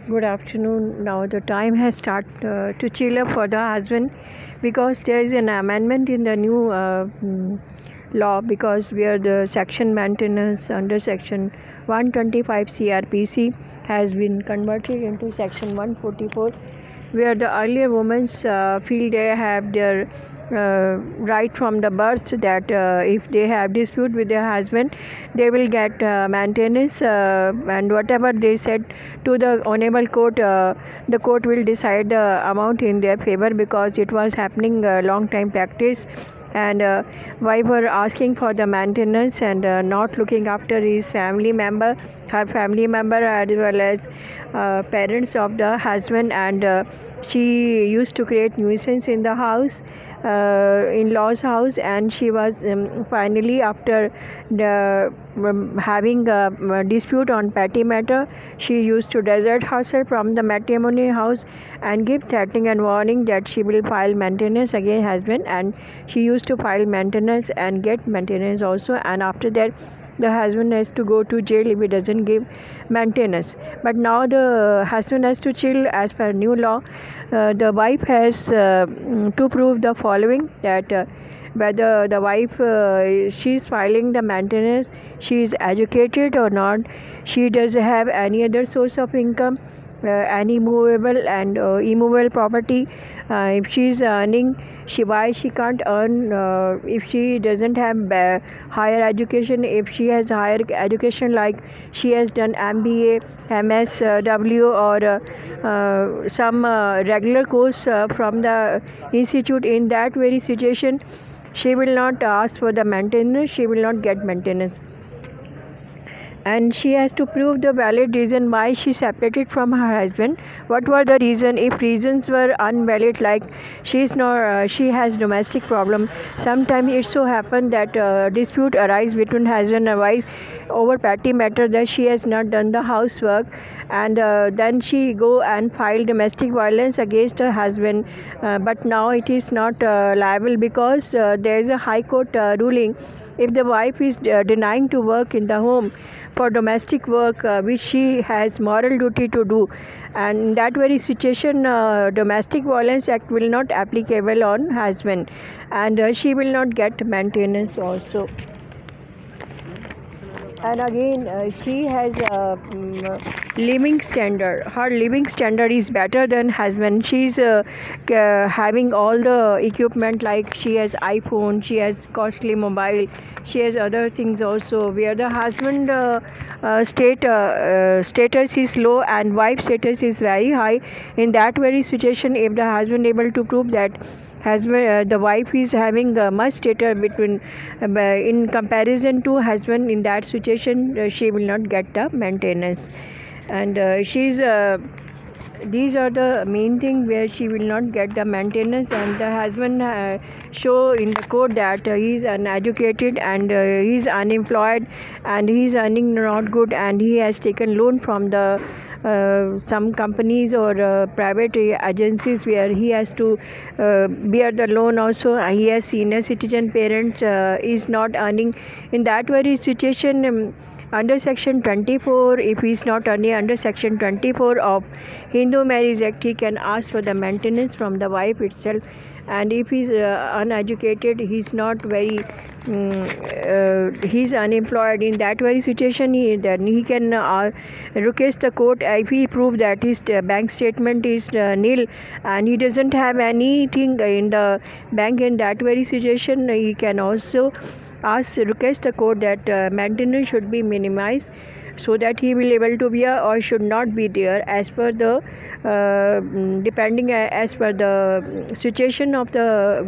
Good afternoon. Now the time has started to chill up for the husband because there is an amendment in the new law because where the section maintenance under section 125 CRPC has been converted into section 144, where the earlier women feel they have their right from the birth that if they have dispute with their husband, they will get maintenance, and whatever they said to the honorable court, the court will decide the amount in their favor because it was happening a long time practice. And wife were asking for the maintenance and not looking after his family member, her family member, as well as parents of the husband. And she used to create nuisance in the house, in-laws house. And she was finally, after the having a dispute on petty matter, she used to desert herself from the matrimony house and give threatening and warning that she will file maintenance against husband. And she used to file maintenance and get maintenance also, and after that the husband has to go to jail if he doesn't give maintenance. But now the husband has to chill as per new law. The wife has to prove the following, that whether the wife she is filing the maintenance, she is educated or not, she does have any other source of income, any movable and immovable property, if she is earning, why she can't earn, if she doesn't have higher education, if she has higher education like she has done MBA, MSW, or some regular course from the institute. In that very situation, she will not ask for the maintenance, she will not get maintenance. And she has to prove the valid reason why she separated from her husband. What were the reason? If reasons were unvalid, like she has domestic problem, sometimes it so happened that dispute arise between husband and wife over petty matter, that she has not done the housework, and then she go and file domestic violence against her husband. But now it is not liable because there is a high court ruling. If the wife is denying to work in the home for domestic work, which she has moral duty to do, and in that very situation, domestic violence act will not applicable on husband, and she will not get maintenance also. And again, she has a living standard. Her living standard is better than husband. She's having all the equipment, like she has iPhone, she has costly mobile, she has other things also, where the husband status is low and wife status is very high. In that very situation, if the husband able to prove that husband, the wife is having much status between in comparison to husband, in that situation she will not get the maintenance. And she's these are the main thing where she will not get the maintenance. And the husband show in the court that he is uneducated and he is unemployed and he is earning not good, and he has taken loan from the some companies or private agencies where he has to bear the loan also. He has senior citizen parents, is not earning. In that very situation, under section 24, if he is not earning under section 24 of Hindu Marriage Act, he can ask for the maintenance from the wife itself. And if he is uneducated, he is not very he is unemployed, in that very situation then he can request the court. If he prove that his bank statement is nil and he doesn't have anything in the bank, in that very situation he can also request the court that maintenance should be minimized, so that he will able to be or should not be there, as per the depending as per the situation of the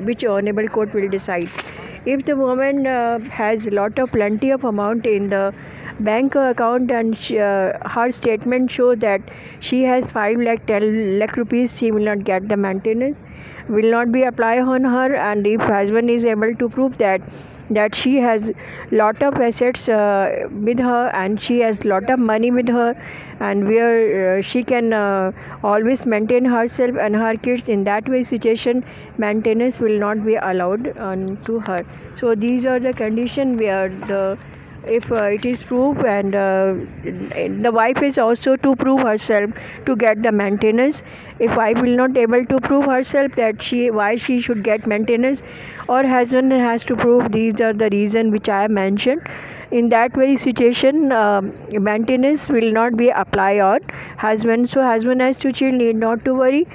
which honorable court will decide. If the woman has lot of plenty of amount in the bank account, and her statement shows that she has 5 lakh 10 lakh rupees, she will not get the maintenance, will not be applied on her. And if husband is able to prove that she has lot of assets with her, and she has lot of money with her, and where she can always maintain herself and her kids, in that way situation maintenance will not be allowed to her. So these are the condition where the if it is proved, and the wife is also to prove herself to get the maintenance. If wife will not able to prove herself that why she should get maintenance, or husband has to prove these are the reason which I have mentioned, in that very situation maintenance will not be applied on husband. So husband has to chill, need not to worry.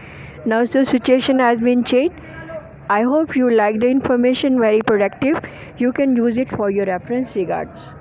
Now the situation has been changed. I hope you like the information, very productive. You can use it for your reference. Regards.